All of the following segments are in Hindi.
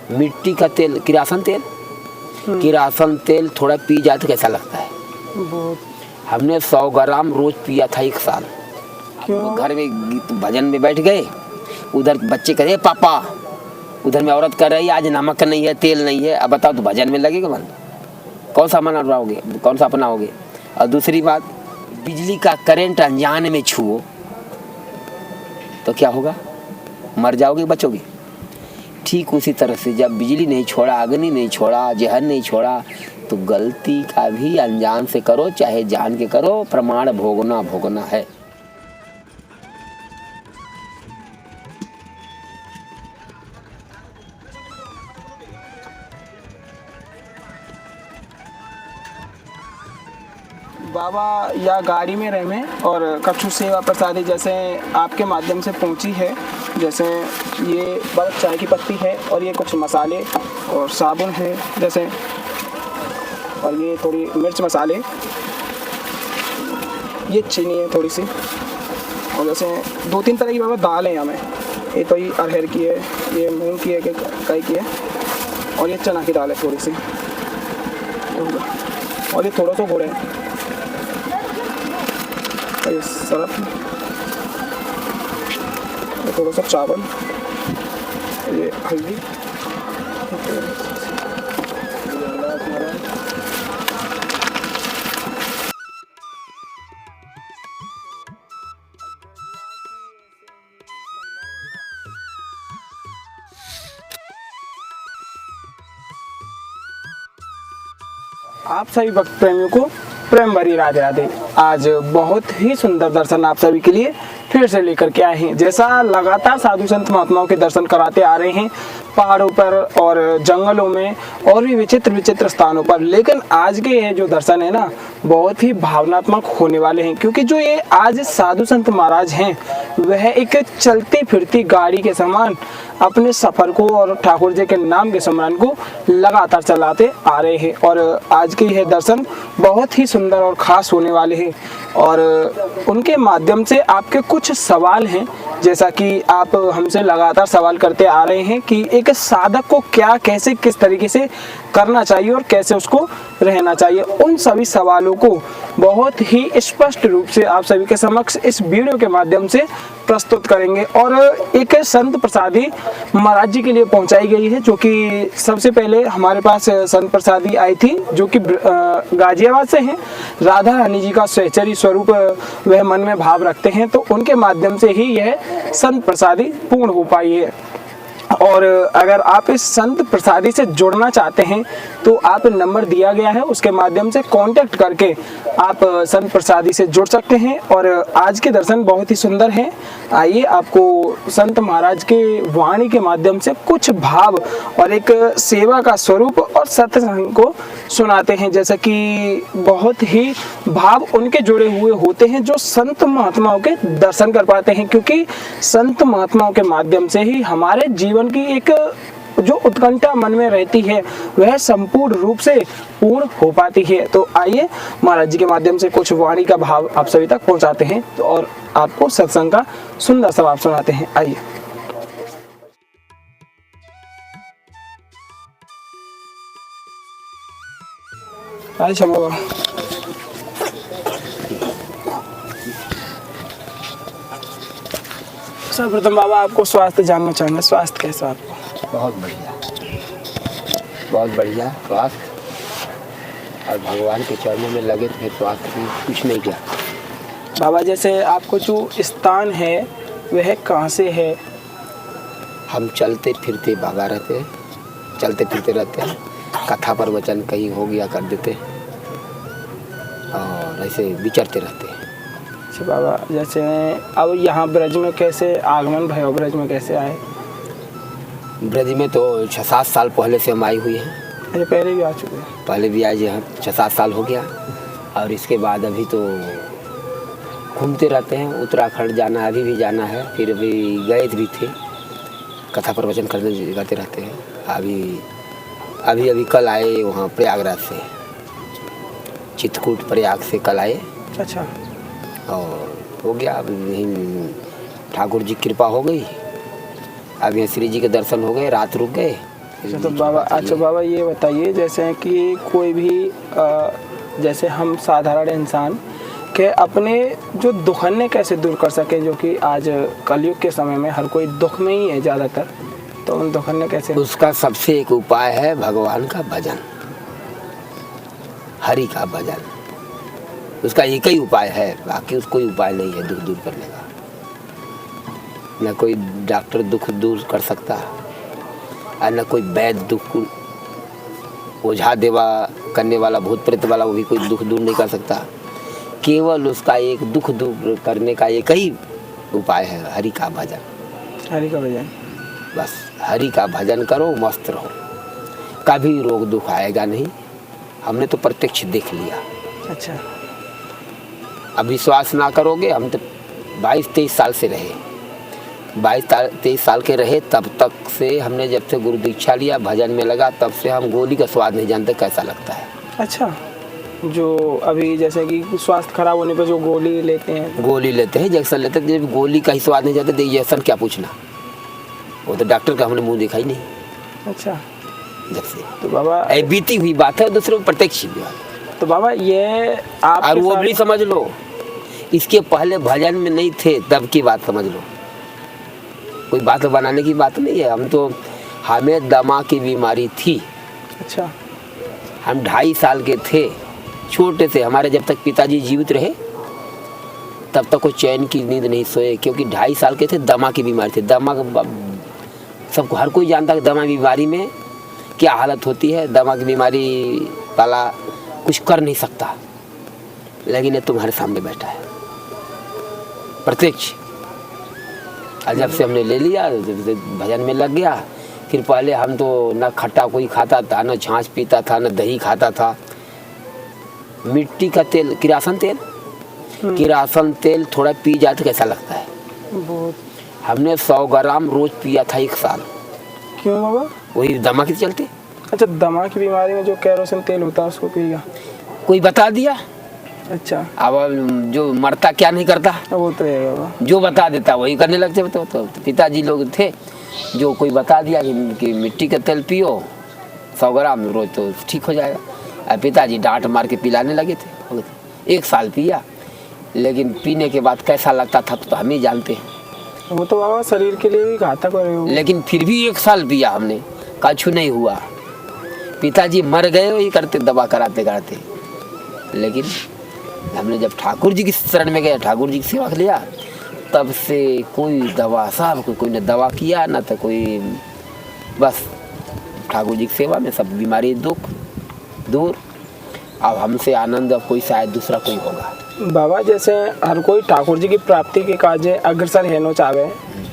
मिट्टी का तेल, किरासन तेल, किरासन तेल थोड़ा पी जाए तो कैसा लगता है? बहुत। हमने 100 ग्राम रोज पिया था 1 साल। क्यों? घर में भजन में बैठ गए, उधर बच्चे कह रहे पापा, उधर में औरत कर रही है आज नमक नहीं है, तेल नहीं है। अब बताओ तो भजन में लगेगा मन, कौन सा मन अपनाओगे, कौन सा अपनाओगे? और दूसरी बात, बिजली का करंट अनजाने में छुओ तो क्या होगा? मर जाओगे, बचोगे? ठीक उसी तरह से जब बिजली नहीं छोड़ा, अग्नि नहीं छोड़ा, जहर नहीं छोड़ा, तो गलती का भी अनजान से करो चाहे जान के करो, प्रमाण भोगना भोगना है। बाबा या गाड़ी में रहे और कछु सेवा प्रसादी जैसे आपके माध्यम से पहुंची है, जैसे ये बर्फ चाय की पत्ती है और ये कुछ मसाले और साबुन है जैसे, और ये थोड़ी मिर्च मसाले, ये चीनी है थोड़ी सी, और जैसे 2-3 तरह की बाबा दाल है हमें। ये तो ये अरहर की है, ये मूंग की है, कई की है, और ये चना की दाल है थोड़ी सी, और ये थोड़ा सा गुड़ है, ये सरफ, ये थोड़ा सा चावल, ये हल्दी, आप सभी भक्त प्रेमियों को प्रेम भरी राधे राधे। आज बहुत ही सुंदर दर्शन आप सभी के लिए फिर से लेकर के आए हैं। जैसा लगातार साधु संत महात्माओं के दर्शन कराते आ रहे हैं पहाड़ों पर और जंगलों में और भी विचित्र विचित्र स्थानों पर, लेकिन आज के ये जो दर्शन है ना बहुत ही भावनात्मक होने वाले हैं, क्योंकि जो ये आज साधु संत महाराज हैं वह एक चलती फिरती गाड़ी के समान अपने सफर को और ठाकुर जी के नाम के स्मरण को लगातार चलाते आ रहे हैं। और आज के यह दर्शन बहुत ही सुंदर और खास होने वाले हैं, और उनके माध्यम से आपके कुछ सवाल हैं, जैसा कि आप हमसे लगातार सवाल करते आ रहे हैं कि एक साधक को क्या, कैसे, किस तरीके से करना चाहिए और कैसे उसको रहना चाहिए, उन सभी सवालों को बहुत ही स्पष्ट रूप से आप सभी के समक्ष इस वीडियो के माध्यम से प्रस्तुत करेंगे। और एक संत प्रसादी महाराज जी के लिए पहुंचाई गई है, जो कि सबसे पहले हमारे पास संत प्रसादी आई थी, जो कि गाजियाबाद से हैं। राधा रानी जी का सहचरी स्वरूप वह मन में भाव रखते हैं, तो उनके माध्यम से ही यह संत प्रसादी पूर्ण हो पाई है। और अगर आप इस संत प्रसादी से जुड़ना चाहते हैं तो आप नंबर दिया गया है, उसके माध्यम से कांटेक्ट करके आप संत प्रसादी से जुड़ सकते हैं। और आज के दर्शन बहुत ही सुंदर हैं। आइए आपको संत महाराज के वाणी के माध्यम से कुछ भाव और एक सेवा का स्वरूप और सत्संग को सुनाते हैं, जैसा कि बहुत ही भाव उनके जुड़े हुए होते हैं जो संत महात्माओं के दर्शन कर पाते हैं, क्योंकि संत महात्माओं के माध्यम से ही हमारे जीवन की एक जो उत्कंठा मन में रहती है वह संपूर्ण रूप से पूर्ण हो पाती है। तो आइए महाराज जी के माध्यम से कुछ वाणी का भाव आप सभी तक पहुंचाते हैं और आपको सत्संग का सुंदर स्वभाव सुनाते हैं। आइए। सर्वप्रथम बाबा आपको स्वास्थ्य जानना चाहेंगे, स्वास्थ्य कैसा आपको? बहुत बढ़िया, बहुत बढ़िया स्वास्थ्य, और भगवान के चरणों में लगे तो फिर स्वास्थ्य की कुछ नहीं किया। बाबा जैसे आपको जो स्थान है वह कहाँ से है? हम चलते फिरते भागा रहते हैं, चलते फिरते रहते हैं, कथा प्रवचन कहीं हो गया कर देते और ऐसे विचरते रहते हैं। अच्छा बाबा, जैसे अब यहाँ ब्रज में कैसे आगमन भयो, ब्रज में कैसे आए? ब्रज में तो 6-7 साल पहले से हम आई हुई हैं। अच्छा, पहले भी आ चुके हैं? पहले भी आए हैं, 6-7 साल हो गया। और इसके बाद अभी तो घूमते रहते हैं, उत्तराखंड जाना है, अभी भी जाना है, फिर अभी गए भी थे, कथा प्रवचन करते रहते हैं। अभी कल आए वहाँ प्रयागराज से, चित्रकूट प्रयाग से कल आए। अच्छा। और हो गया, अब यहीं ठाकुर जी कृपा हो गई, अब यहाँ श्री जी के दर्शन हो गए, रात रुक गए, अच्छा तो बाबा ये बताइए, जैसे कि कोई भी जैसे हम साधारण इंसान के अपने जो दुखन्ने कैसे दूर कर सके, जो कि आज कलयुग के समय में हर कोई दुख में ही है ज़्यादातर, तो उन दुखन्ने कैसे? उसका सबसे एक उपाय है भगवान का भजन, हरि का भजन। उसका एक ही उपाय है, बाकी उसका कोई उपाय नहीं है दुख दूर करने का। न कोई डॉक्टर दुख दूर कर सकता और न कोई वैद्य दुख, ओझा देवा करने वाला, भूत प्रेत वाला, वो भी कोई दुख दूर नहीं कर सकता। केवल उसका एक दुख दूर करने का एक ही उपाय है, हरि का भजन। हरि का भजन, बस हरि का भजन करो, मस्त रहो, कभी रोग दुख आएगा नहीं। हमने तो प्रत्यक्ष देख लिया। अच्छा, अब विश्वास ना करोगे, हम तो 22-23 साल से रहे, 22-23 साल के रहे, तब तक से हमने, जब से गुरु दीक्षा लिया, भजन में लगा, तब से हम गोली का स्वाद नहीं जानते कैसा लगता है। अच्छा, जो अभी जैसे कि स्वास्थ्य खराब होने पर जो गोली लेते हैं, इंजेक्शन लेते हैं, जब गोली का ही स्वाद नहीं जानते तो इंजेक्शन क्या पूछना, वो तो डॉक्टर का हमने मुंह देखा ही नहीं। अच्छा, जब से तो बाबा बीती हुई बात है, दूसरे को प्रत्यक्ष भी बात है। तो बाबा ये आप और वो भी समझ लो, इसके पहले भजन में नहीं थे तब की बात समझ लो, कोई बात बनाने की बात नहीं है। हमें दमा की बीमारी थी। अच्छा, हम 2.5 साल के थे, छोटे से, हमारे जब तक पिताजी जीवित रहे तब तक कोई चैन की नींद नहीं सोए, क्योंकि 2.5 साल के थे, दमा की बीमारी थी। दमा सबको, हर कोई जानता है कि दमा की बीमारी में क्या हालत होती है। दमा की बीमारी वाला कुछ कर नहीं सकता, लेकिन ये तुम्हारे सामने बैठा है प्रत्यक्ष। और जब से हमने ले लिया, जब से भजन में लग गया, फिर पहले हम तो न खट्टा कोई खाता था, न छाछ पीता था, न दही खाता था। मिट्टी का तेल, किरासन तेल थोड़ा पी जाए तो कैसा लगता है? बहुत। हमने 100 ग्राम रोज पिया था 1 साल। क्यों बाबा? वही दमा के चलते। अच्छा, दमा की बीमारी में जो केरोसिन तेल होता है उसको पिएगा? कोई बता दिया। अच्छा, अब जो मरता क्या नहीं करता, वो तो है बाबा, जो बता देता वही करने लगते। तो पिताजी लोग थे, जो कोई बता दिया कि मिट्टी का तेल पियो 100 ग्राम रोज तो ठीक हो जाएगा। और पिताजी डांट मार के पिलाने लगे थे। 1 साल पिया, लेकिन पीने के बाद कैसा लगता था तो हम ही जानते हैं। वो तो बाबा शरीर के लिए भी घातक है। लेकिन फिर भी 1 साल पिया हमने, कछु नहीं हुआ। पिताजी मर गए वही करते, दवा कराते कराते। लेकिन हमने जब ठाकुर जी की शरण में गए, ठाकुर जी की सेवा लिया, तब से कोई दवा, साहब कोई ने दवा किया ना, तो कोई, बस ठाकुर जी की सेवा में सब बीमारी दुख दूर। अब हमसे आनंद अब कोई शायद दूसरा कोई होगा। बाबा जैसे हर कोई ठाकुर जी की प्राप्ति के काजे अग्रसर हेनो चाहे,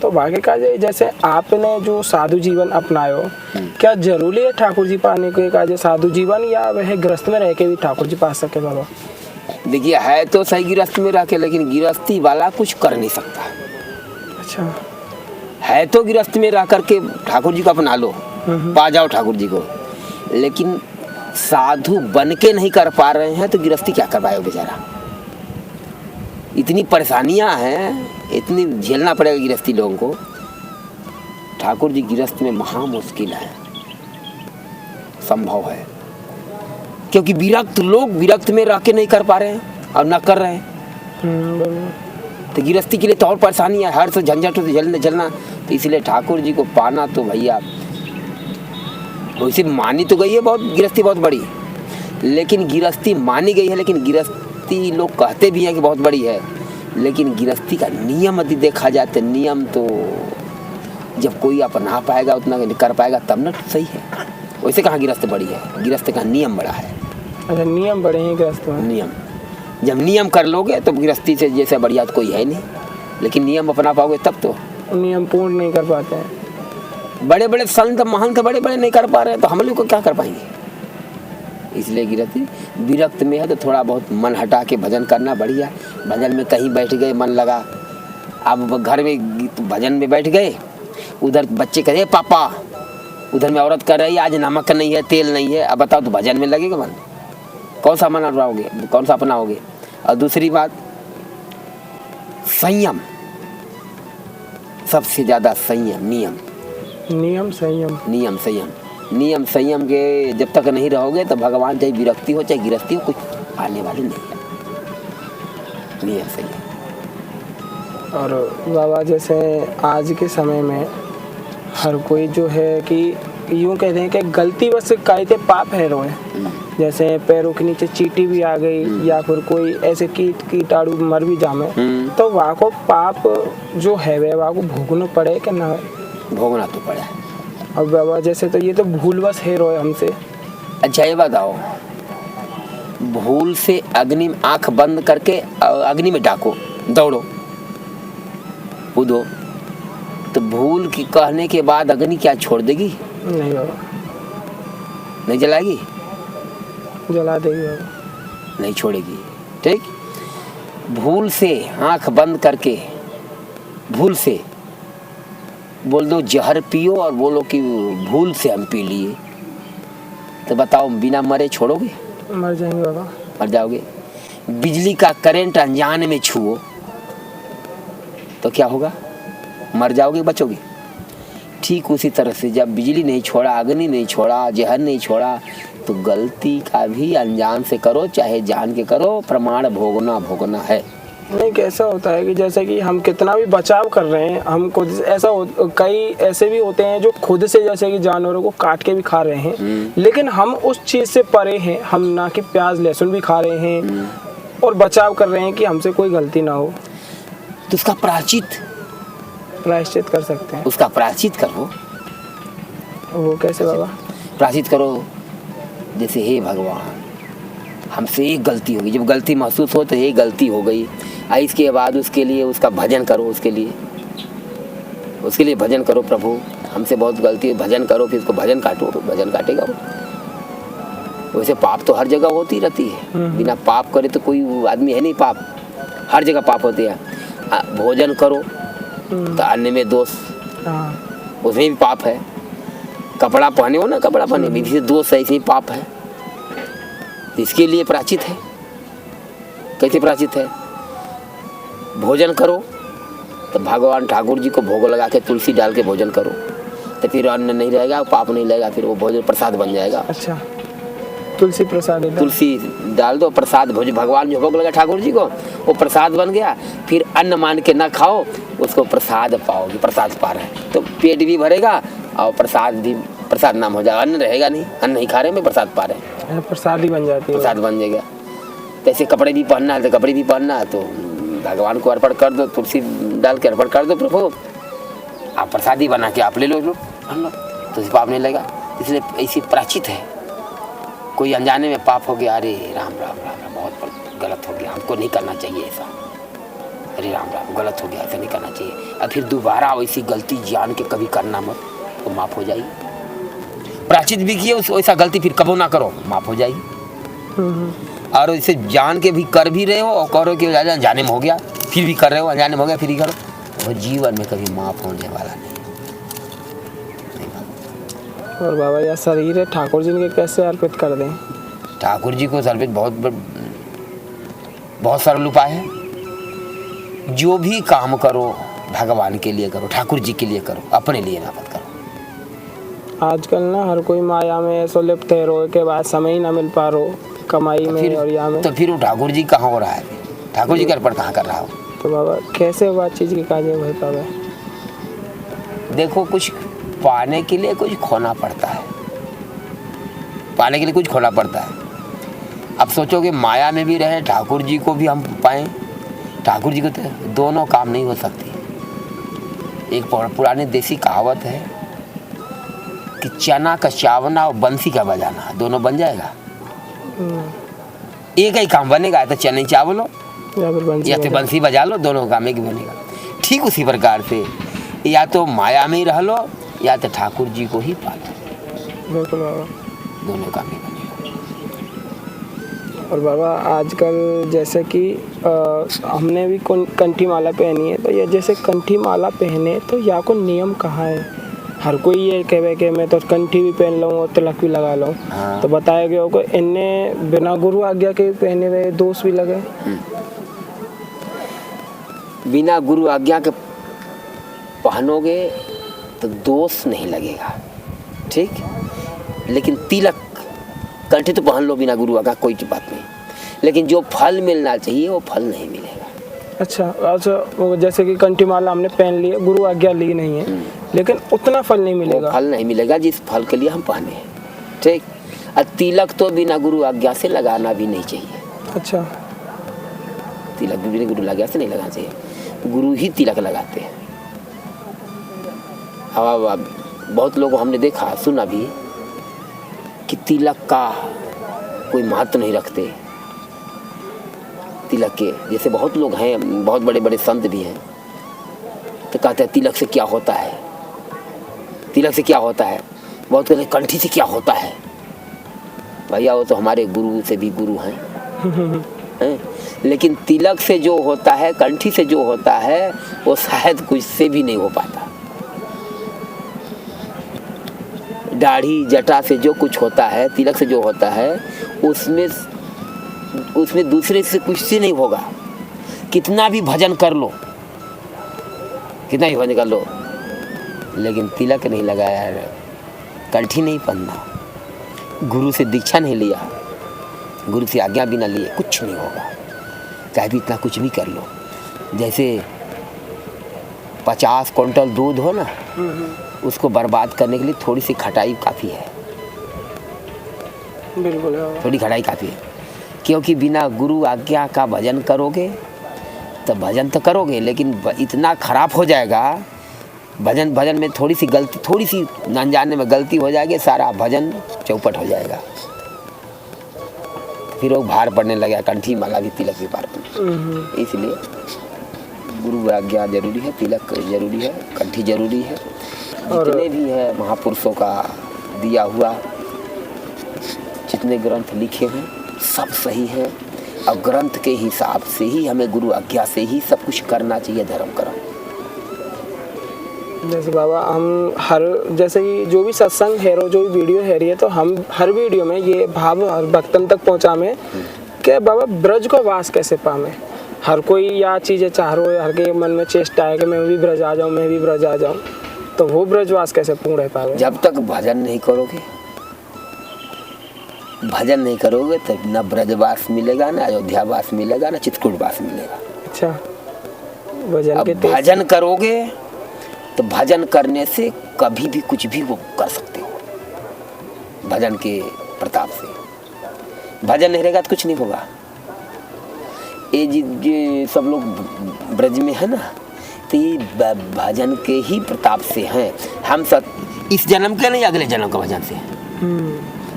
तो बाकी काजे जैसे आपने जो साधु जीवन अपनायो, क्या जरूरी है ठाकुर जी पाने के काजे साधु जीवन, या वह गृहस्थ में रह के भी ठाकुर जी पा सके? बाबा देखिए, है तो सही गृहस्थ में रह के, लेकिन गृहस्थी वाला कुछ कर नहीं सकता। अच्छा, है तो गृहस्थ में रह करके ठाकुर जी को अपना लो, पा जाओ ठाकुर जी को, लेकिन साधु बन के नहीं कर पा रहे हैं तो गृहस्थी क्या कर पाए बेचारा। इतनी परेशानियां हैं, इतनी झेलना पड़ेगा गृहस्थी लोगों को। ठाकुर जी गृहस्थ में महा मुश्किल है, संभव है, क्योंकि विरक्त लोग विरक्त में रह के नहीं कर पा रहे हैं और ना कर रहे हैं। तो गृहस्थी के लिए तो और परेशानी है, हर से झंझट से झेलना। तो इसलिए ठाकुर जी को पाना तो भैया, वैसे मानी तो गई है बहुत, गृहस्थी बहुत बड़ी, लेकिन गृहस्थी मानी गई है, लेकिन गृहस्थी लोग कहते भी हैं कि बहुत बड़ी है, लेकिन गृहस्थी का नियम यदि देखा जाए तो नियम तो जब कोई अपना पाएगा, उतना कर पाएगा तब ना सही है। वैसे कहाँ गृहस्थ बड़ी है, गृहस्थ का नियम बड़ा है। अच्छा, नियम बड़े हैं गृहस्थ में? नियम, जब नियम कर लोगे तो गृहस्थी से जैसे बढ़िया तो कोई है नहीं, लेकिन नियम अपना पाओगे तब तो। नियम पूर्ण नहीं कर पाते हैं, बड़े बड़े संत महंत बड़े बड़े नहीं कर पा रहे हैं, तो हम लोग को क्या कर पाएंगे। इसलिए गृहस्थी विरक्त में है तो थोड़ा बहुत मन हटा के भजन करना बढ़िया। भजन में कहीं बैठ गए, मन लगा, अब घर में भजन में बैठ गए, उधर बच्चे कहे पापा, उधर में औरत कर रही है आज नमक नहीं है, तेल नहीं है। अब बताओ तो भजन में लगेगा मन, कौन सा मन अपनाओगे, कौन सा अपनाओगे। और दूसरी बात, संयम, सबसे ज्यादा संयम, नियम संयम। नियम संयम के जब तक नहीं रहोगे तो भगवान चाहे विरक्ति हो चाहे गिरफ्ती हो कुछ आने वाले नहीं है। नियम संयम। और बाबा जैसे आज के समय में हर कोई जो है कि यूं कहते हैं कि गलती बस कायते पाप है रोए, जैसे पैरों के नीचे चींटी भी आ गई या फिर कोई ऐसे कीटाणु मर भी जामे तो वहाँ को पाप जो है वे वहाँ को भोगना पड़े कि ना? भोगना तो पड़ा। अब बाबा जैसे तो ये तो भूल बस है रोए हमसे। अच्छा ये बताओ, भूल से अग्नि में आंख बंद करके अग्नि में डाको, दौड़ो, कूदो, तो भूल की कहने के बाद अग्नि क्या छोड़ देगी? नहीं बाबा। नहीं जलाएगी? जला देगी बाबा। नहीं छोड़ेगी। ठीक, भूल से आंख बंद करके भूल से बोल दो जहर पियो और बोलो कि भूल से हम पी लिए, तो बताओ बिना मरे छोड़ोगे? मर जाएंगे बाबा। मर जाओगे। बिजली का करंट अनजाने में छुओ तो क्या होगा? मर जाओगे, बचोगे? ठीक उसी तरह से जब बिजली नहीं छोड़ा, अग्नि नहीं छोड़ा, जहर नहीं छोड़ा, तो गलती का भी अनजान से करो चाहे जान के करो, प्रमाण भोगना है। नहीं कैसा होता है कि जैसे कि हम कितना भी बचाव कर रहे हैं, हम खुद ऐसा कई ऐसे भी होते हैं जो खुद से जैसे कि जानवरों को काट के भी खा रहे हैं, लेकिन हम उस चीज से परे हैं, हम ना कि प्याज लहसुन भी खा रहे हैं और बचाव कर रहे हैं कि हमसे कोई गलती ना हो। तो उसका प्रायश्चित कर सकते हैं। उसका प्रायश्चित करो। वो कैसे बाबा? प्रायश्चित करो जैसे हे भगवान हमसे एक गलती होगी, जब गलती महसूस हो तो ये गलती हो गई, इसके बाद उसके लिए उसका भजन करो, उसके लिए भजन करो, प्रभु हमसे बहुत गलती है, भजन करो, फिर उसको भजन काटो, भजन काटेगा वो। वैसे पाप तो हर जगह होती रहती है, बिना पाप करे तो कोई आदमी है नहीं, पाप हर जगह पाप होते हैं। भोजन करो तो अन्य में दोष, उसमें भी पाप है। कपड़ा पहने हो ना, कपड़ा पहने में भी दोष है, इसमें पाप है। इसके लिए प्रायश्चित है। कैसे प्रायश्चित है? भोजन करो तो भगवान ठाकुर जी को भोग लगा के तुलसी डाल के भोजन करो, तो फिर अन्न नहीं रहेगा, पाप नहीं लगेगा, फिर वो भोजन प्रसाद बन जाएगा। अच्छा, तुलसी प्रसाद, तुलसी डाल दो, प्रसाद भोजन भगवान जो भोग लगा ठाकुर जी को वो प्रसाद बन गया, फिर अन्न मान के ना खाओ, उसको प्रसाद पाओगे, प्रसाद पा रहे हैं तो पेट भी भरेगा और प्रसाद नाम हो जाएगा। अन्न रहेगा नहीं, अन्न नहीं खा रहे में प्रसाद पा रहे हैं, प्रसाद ही बन जाती है, प्रसाद बन जाएगा। तो ऐसे कपड़े भी पहनना है तो कपड़े भी पहनना है तो भगवान को अर्पण कर दो, तुलसी डाल के अर्पण कर दो, प्रभु आप प्रसादी बना के आप ले लो, पहन लो, तो इस पाप नहीं लगेगा। इसलिए ऐसी प्रायश्चित है। कोई अनजाने में पाप हो गया, अरे राम राम राम राम, बहुत गलत हो गया, हमको नहीं करना चाहिए ऐसा, अरे राम राम गलत हो गया, ऐसा नहीं करना चाहिए, और फिर दोबारा वैसी गलती जान के कभी करना मत, तो माफ़ हो जाएगी। प्रायश्चित भी किए वैसा गलती फिर कबो ना करो, माफ़ हो जाएगी। और इसे जान के भी कर भी रहे हो और करो कि अनजाने में हो गया, फिर भी कर रहे हो, अनजाने में हो गया फिर ही करो, वो जीवन में कभी माफ़ होने वाला नहीं। और बाबा यह शरीर है ठाकुर जी ने कैसे अर्पित कर दें? ठाकुर जी को अर्पित बहुत सरल उपाय है। जो भी काम करो भगवान के लिए करो, ठाकुर जी के लिए करो, अपने लिए ना मत करो। आजकल ना हर कोई माया में ऐसा लिप्त है, रोए के बाद समय ही ना मिल पा रो कमाई में और यहाँ में, तो फिर वो ठाकुर जी कहाँ हो रहा है? ठाकुर जी का अर्पण कहाँ कर रहा हो? तो बाबा कैसे बात चीज़ की काज भाई पावे? देखो कुछ पाने के लिए कुछ खोना पड़ता है, पाने के लिए कुछ खोना पड़ता है। अब सोचो कि माया में भी रहे, ठाकुर जी को भी हम पाएं, ठाकुर जी को तो दोनों काम नहीं हो सकती। एक पुरानी देसी कहावत है कि चना का चावना और बंसी का बजाना दोनों बन जाएगा। एक ही काम बनेगा, तो चने चावल लो या तो बंसी बजा लो, दोनों काम एक ही बनेगा। ठीक उसी प्रकार से या तो माया में ही रह लो या तो ठाकुर जी को ही पालो, बिल्कुल बाबा, दोनों काम ही बनेगा। और बाबा आजकल जैसे कि हमने भी कंठी माला पहनी है, तो ये जैसे कंठी माला पहने तो या को नियम कहाँ है? हर कोई ये कहे कि मैं तो कंठी भी पहन लूँ और तिलक भी लगा लूँ, तो बताया गया को इनने बिना गुरु आज्ञा के पहने हुए दोष भी लगे। बिना गुरु आज्ञा के पहनोगे तो दोष नहीं लगेगा। ठीक, लेकिन तिलक कंठी तो पहन लो बिना गुरु आज्ञा, कोई बात नहीं, लेकिन जो फल मिलना चाहिए वो फल नहीं मिलेगा। अच्छा, वो जैसे कि कंठी माला हमने पहन ली है, गुरु आज्ञा ली नहीं है, लेकिन उतना फल नहीं मिलेगा। वो फल नहीं मिलेगा जिस फल के लिए हम पहने हैं, ठीक। और तिलक तो बिना गुरु आज्ञा से लगाना भी नहीं चाहिए। अच्छा, तिलक भी बिना गुरु आज्ञा से नहीं लगाना चाहिए, गुरु ही तिलक लगाते हैं। अब बहुत लोगों हमने देखा सुना भी कि तिलक का कोई महत्व नहीं रखते। तिलक के जैसे बहुत लोग हैं, बहुत बड़े बड़े संत भी हैं, तो कहते हैं तिलक से क्या होता है, तिलक से क्या होता है। बहुत कहते हैं कंठी से क्या होता है। भैया वो तो हमारे गुरु से भी गुरु हैं, हैं? लेकिन तिलक से जो होता है, कंठी से जो होता है, वो शायद कुछ से भी नहीं हो पाता। दाढ़ी जटा से जो कुछ होता है, तिलक से जो होता है, उसमें दूसरे से कुछ से नहीं होगा। कितना भी भजन कर लो, कितना भी भजन कर लो, लेकिन तिलक नहीं लगाया है, कंठी नहीं पहनना, गुरु से दीक्षा नहीं लिया, गुरु से आज्ञा बिना लिए कुछ नहीं होगा। चाहे भी इतना कुछ भी कर लो। जैसे 50 क्विंटल दूध हो ना, उसको बर्बाद करने के लिए थोड़ी सी खटाई काफ़ी है। बिल्कुल, थोड़ी खटाई काफ़ी है, क्योंकि बिना गुरु आज्ञा का भजन करोगे तो भजन तो करोगे, लेकिन इतना खराब हो जाएगा भजन में थोड़ी सी अनजाने में गलती हो जाएगी, सारा भजन चौपट हो जाएगा। फिर वो भार पड़ने लगेगा, कंठी माला भी तिलक भी भार पड़ने। इसलिए गुरु आज्ञा जरूरी है, तिलक जरूरी है, कंठी जरूरी है। जितने भी है महापुरुषों का दिया हुआ, जितने ग्रंथ लिखे हैं सब सही है, और ग्रंथ के हिसाब से ही हमें गुरु आज्ञा से ही सब कुछ करना चाहिए, धर्म कर्म। जैसे बाबा हम जैसे कि जो भी सत्संग है, जो भी वीडियो है रही है, तो हम हर वीडियो में ये भाव हर भक्तन तक पहुँचा में कि बाबा ब्रज को वास कैसे पावे। हर कोई या चीज़ें चाह रहे हो, हर के मन में चेष्टा है कि मैं भी ब्रज आ जाऊँ, मैं भी ब्रज आ जाऊँ, तो वो ब्रजवास कैसे पूर्ण रह पावे। जब तक भजन नहीं करोगे, भजन नहीं करोगे तो न ब्रजवास मिलेगा, ना अयोध्यावास मिलेगा, ना चित्रकूटवास मिलेगा। अच्छा, भजन के भजन करोगे तो भजन करने से कभी भी कुछ भी वो कर सकते हो, भजन के प्रताप से। भजन नहीं रहेगा तो कुछ नहीं होगा। ये सब लोग ब्रज में है ना, तो ये भजन के ही प्रताप से हैं। हम सब इस जन्म के नहीं, अगले जन्म का भजन से हैं,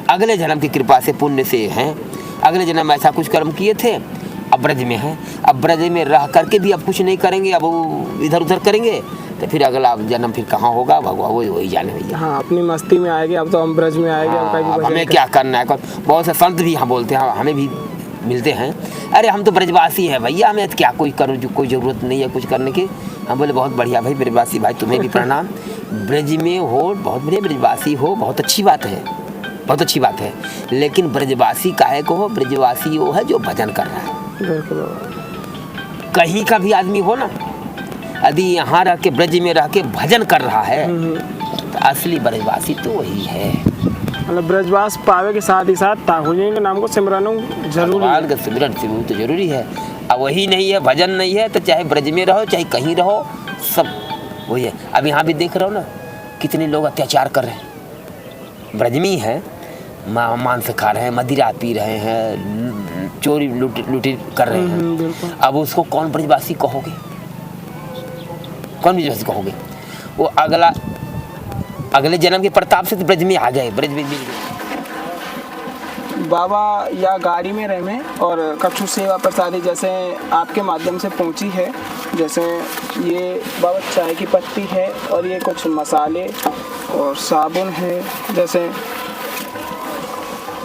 अगले जन्म की कृपा से, पुण्य से हैं। अगले जन्म में ऐसा कुछ कर्म किए थे, अब ब्रज में हैं। अब ब्रज में रह करके भी अब कुछ नहीं करेंगे, अब इधर उधर करेंगे, तो फिर अगला जन्म फिर कहाँ होगा भगवान वही जाने भैया। हाँ, अपनी मस्ती में आएंगे, अब तो हम ब्रज में आएंगे। अब हमें क्या करना है। बहुत से संत भी हम बोलते हैं, हमें भी मिलते हैं, अरे हम तो ब्रजवासी हैं भैया, हमें क्या कोई ज़रूरत नहीं है कुछ करने की। हम बोले बहुत बढ़िया भाई, ब्रजवासी भाई तुम्हें भी प्रणाम। ब्रज में हो, बहुत बढ़िया ब्रजवासी हो, बहुत अच्छी बात है, बहुत अच्छी बात है। लेकिन ब्रजवासी काहे को हो? ब्रजवासी वो है जो भजन कर रहा है। कहीं का भी आदमी हो ना, यदि यहाँ रह के ब्रज में रह के भजन कर रहा है तो असली ब्रजवासी तो वही है। मतलब ब्रजवास पावे के साथ ही साथ ठाकुर जी के नाम को सिमरन जरूरी है। का सिमरन तो जरूरी है। अब वही नहीं है, भजन नहीं है, तो चाहे ब्रज में रहो चाहे कहीं रहो, सब वही है। अब यहाँ भी देख रहे हो ना, कितने लोग अत्याचार कर रहे हैं। ब्रज में ही है, मांस खा रहे हैं, मदिरा पी रहे हैं, चोरी लूटी कर रहे हैं। अब उसको कौन ब्रजवासी कहोगे? कौन ब्रजवासी कहोगे? वो अगले जन्म के प्रताप से तो ब्रज में आ गए, ब्रज में मिल गए। बाबा या गाड़ी में रहे में और कछु सेवा प्रसादी जैसे आपके माध्यम से पहुंची है, जैसे ये बाबा चाय की पत्ती है और ये कुछ मसाले और साबुन है जैसे,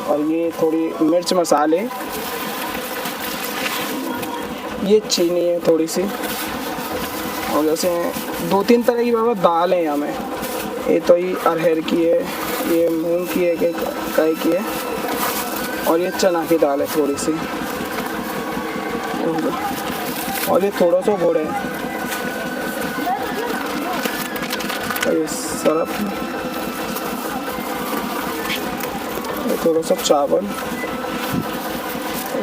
और ये थोड़ी मिर्च मसाले, ये चीनी है थोड़ी सी, और जैसे 2-3 तरह की बाबा दाल है यहाँ में। ये तो ये अरहर की है, ये मूंग की है, कई की है, और ये चना की दाल है थोड़ी सी, और ये थोड़ा सा गुड़ है, और ये सरफ थोड़ा सा चावल,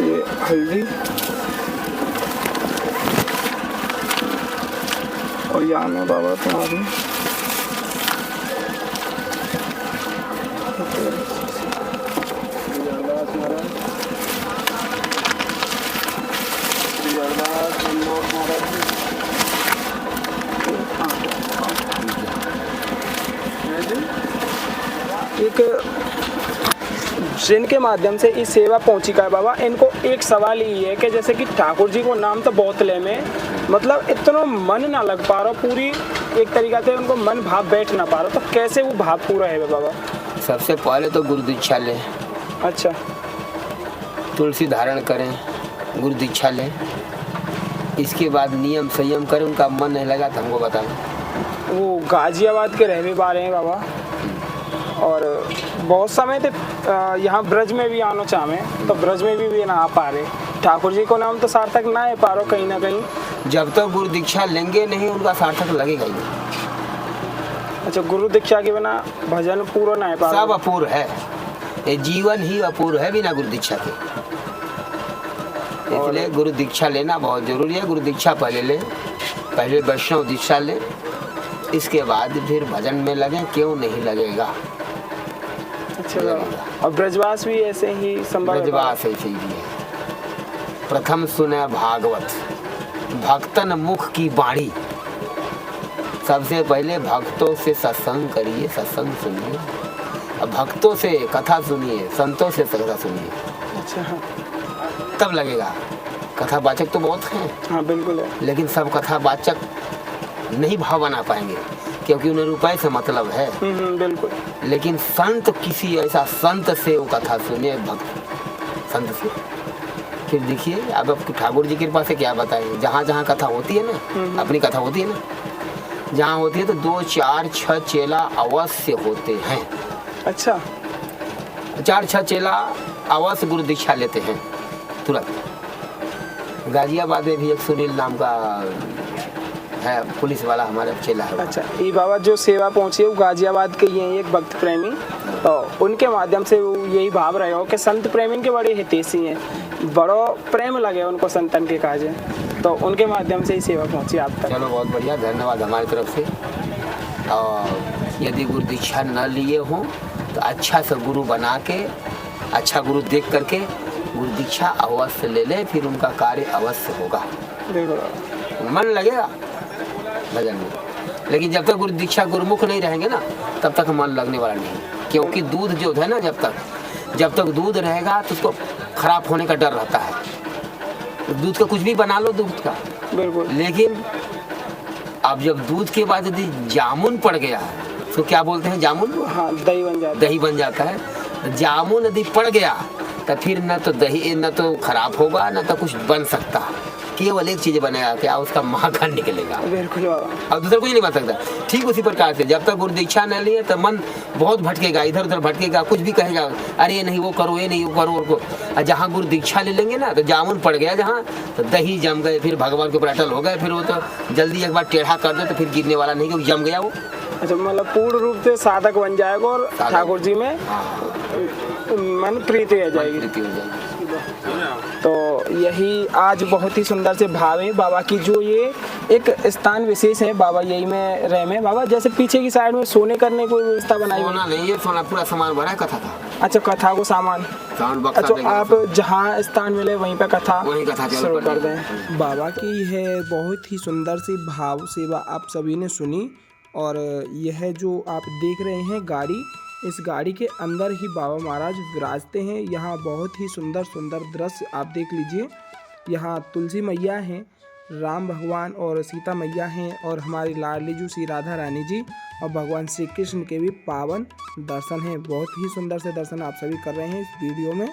ये हल्दी और यहाँ में बाबा तुम्हारी एक जिनके माध्यम से इस सेवा पहुंची का है बाबा, इनको एक सवाल ही है कि जैसे कि ठाकुर जी को नाम तो बहुत ले में, मतलब इतना मन ना लग पा रहा, पूरी एक तरीका से उनको मन भाव बैठ ना पा रहा, तो कैसे वो भाव पूरा है बाबा? सबसे पहले तो गुरु दीक्षा लें। अच्छा। तुलसी धारण करें, गुरु दीक्षा लें, इसके बाद नियम संयम करें। उनका मन नहीं लगा तो हमको बताएं। वो गाजियाबाद के रहने वाले हैं बाबा, और बहुत समय थे यहाँ ब्रज में भी आना चाहे तो ब्रज में भी ना आ पा रहे, ठाकुर जी को नाम तो सार्थक ना है पा रहा कहीं ना कहीं। जब तक गुरु दीक्षा लेंगे नहीं उनका सार्थक लगेगा ही। अच्छा, गुरु दीक्षा के बिना भजन पूरा ना है पा रहा? सब अपूर्ण है, ये जीवन ही अपूर्ण है बिना गुरु दीक्षा के। इसलिए गुरु दीक्षा लेना बहुत जरूरी है। गुरु दीक्षा पहले लें, पहले वैष्णव दीक्षा लें, इसके बाद फिर भजन में लगे, क्यों नहीं लगेगा। अच्छा, और ब्रजवास भी ऐसे ही संभव है? ब्रजवास ऐसे ही है। प्रथम सुने भागवत, भक्तन मुख की वाणी। सबसे पहले भक्तों से सत्संग करिए, सत्संग सुनिए, अब भक्तों से कथा सुनिए, संतों से कथा सुनिए। अच्छा, तब लगेगा। कथावाचक तो बहुत हैं। हाँ बिल्कुल है, लेकिन सब कथावाचक नहीं भाव बना पाएंगे क्योंकि उन्हें रुपए से मतलब है। बिल्कुल। लेकिन संत, किसी ऐसा संत से वो कथा सुने, भक्त संत से, फिर देखिए। अब ठाकुर जी के कृपा से क्या बताएं, जहाँ जहाँ कथा होती है ना, अपनी कथा होती है ना, जहाँ होती है तो 2, 4, 6 चेला अवश्य होते हैं। अच्छा, 4, 6 चेला अवश्य गुरु दीक्षा लेते हैं तुरंत। गाजियाबाद में भी एक सुनील नाम का है पुलिस वाला, हमारा चेला है। अच्छा, ये बाबा जो सेवा पहुंची है वो गाजियाबाद के ही हैं, एक भक्त प्रेमी, तो उनके माध्यम से वो यही भाव रहे हो कि संत प्रेमी के बड़े हितैषी हैं, बड़ो प्रेम लगे उनको संतन के काजे, तो उनके माध्यम से ही सेवा पहुंची आप तक। चलो बहुत बढ़िया, धन्यवाद हमारी तरफ से। और यदि गुरु दीक्षा न लिए हों तो अच्छा सा गुरु बना के, अच्छा गुरु देख करके गुरु दीक्षा अवश्य ले ले, फिर उनका कार्य अवश्य होगा। बिल्कुल, मन लगेगा भजन में। लेकिन जब तक गुरु दीक्षा गुरुमुख नहीं रहेंगे ना, तब तक मन लगने वाला नहीं। क्योंकि दूध जो है ना, जब तक दूध रहेगा तो उसको खराब होने का डर रहता है। दूध का कुछ भी बना लो, दूध का, बिल्कुल। लेकिन अब जब दूध के बाद यदि जामुन पड़ गया तो क्या बोलते हैं, जामुन, हाँ, दही बन जाता है। दही बन जाता है। जामुन यदि पड़ गया तो फिर न तो दही, न तो खराब होगा, न तो कुछ बन सकता। केवल एक चीज बनेगा, क्या, उसका माखन निकलेगा। बिल्कुल बाबा, अब दूसरा कुछ नहीं बन सकता। ठीक उसी प्रकार से जब तक गुरु दीक्षा न लिए तो मन बहुत भटकेगा, इधर उधर भटकेगा, कुछ भी कहेगा, अरे ये नहीं वो करो, ये नहीं वो करो। और जहाँ गुरु दीक्षा ले लेंगे ना, तो जामुन पड़ गया जहाँ, तो दही जम गए, फिर भगवान के ऊपर अटल हो गए, फिर वो तो जल्दी एक बार टेढ़ा कर दे तो फिर गिरने वाला नहीं, क्योंकि जम गया वो। अच्छा, मतलब पूर्ण रूप से साधक बन जाएगा और ठाकुर जी में मन प्रीति आ जाएगी। तो यही आज बहुत ही सुंदर से भाव है बाबा की, जो ये एक स्थान विशेष है बाबा, यही में रह में बाबा। जैसे पीछे की साइड में सोने करने की व्यवस्था बनाई हुई? सोना नहीं है, सोना पूरा सामान भरा है कथा का। अच्छा, कथा को सामान। अच्छा, आप जहाँ स्थान मिले वहीं पे कथा शुरू कर दें। बाबा की है बहुत ही सुंदर सी भाव सेवा आप सभी ने सुनी। और यह जो आप देख रहे हैं गाड़ी, इस गाड़ी के अंदर ही बाबा महाराज विराजते हैं। यहाँ बहुत ही सुंदर सुंदर दृश्य आप देख लीजिए। यहाँ तुलसी मैया हैं, राम भगवान और सीता मैया हैं, और हमारी लाडली जो श्री राधा रानी जी और भगवान श्री कृष्ण के भी पावन दर्शन हैं। बहुत ही सुंदर से दर्शन आप सभी कर रहे हैं इस वीडियो में।